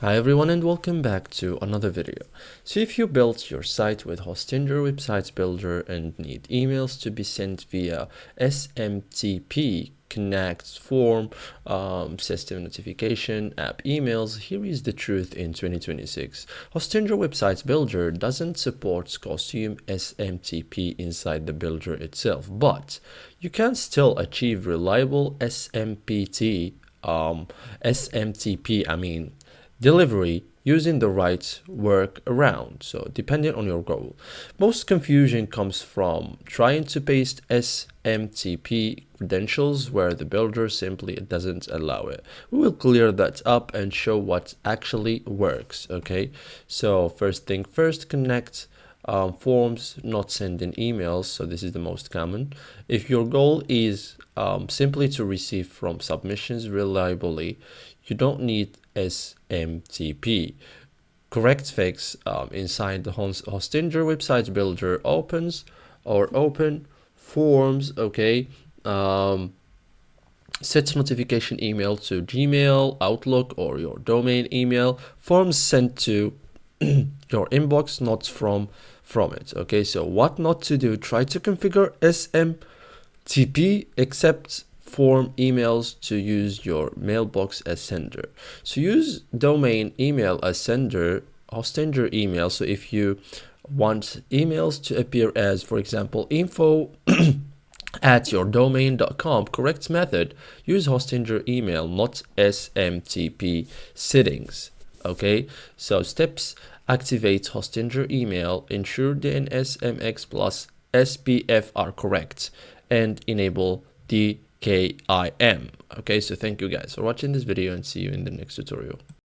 Hi everyone and welcome back to another video. So if you built your site with Hostinger Website Builder and need emails to be sent via SMTP, Connect, Form, System Notification, App Emails, here is the truth in 2026. Hostinger Website Builder doesn't support custom SMTP inside the builder itself, but you can still achieve reliable SMTP delivery using the right workaround. So depending on your goal, most confusion comes from trying to paste SMTP credentials where the builder simply doesn't allow it. We will clear that up and show what actually works. Okay, so first thing first, connect forms, not sending emails. So this is the most common. If your goal is simply to receive from submissions reliably, you don't need SMTP. Correct fix inside the Hostinger Website Builder open forms. Okay, set notification email to Gmail, Outlook, or your domain email. Forms sent to your inbox, not from it. Okay, so what not to do: try to configure SMTP except form emails to use your mailbox as sender. So use domain email as sender, Hostinger email. So if you want emails to appear as, for example, info at yourdomain.com, correct method, use Hostinger email, not SMTP settings. Okay, so steps: activate Hostinger email, ensure DNS, MX plus SPF are correct, and enable DKIM. Okay, so thank you guys for watching this video and see you in the next tutorial.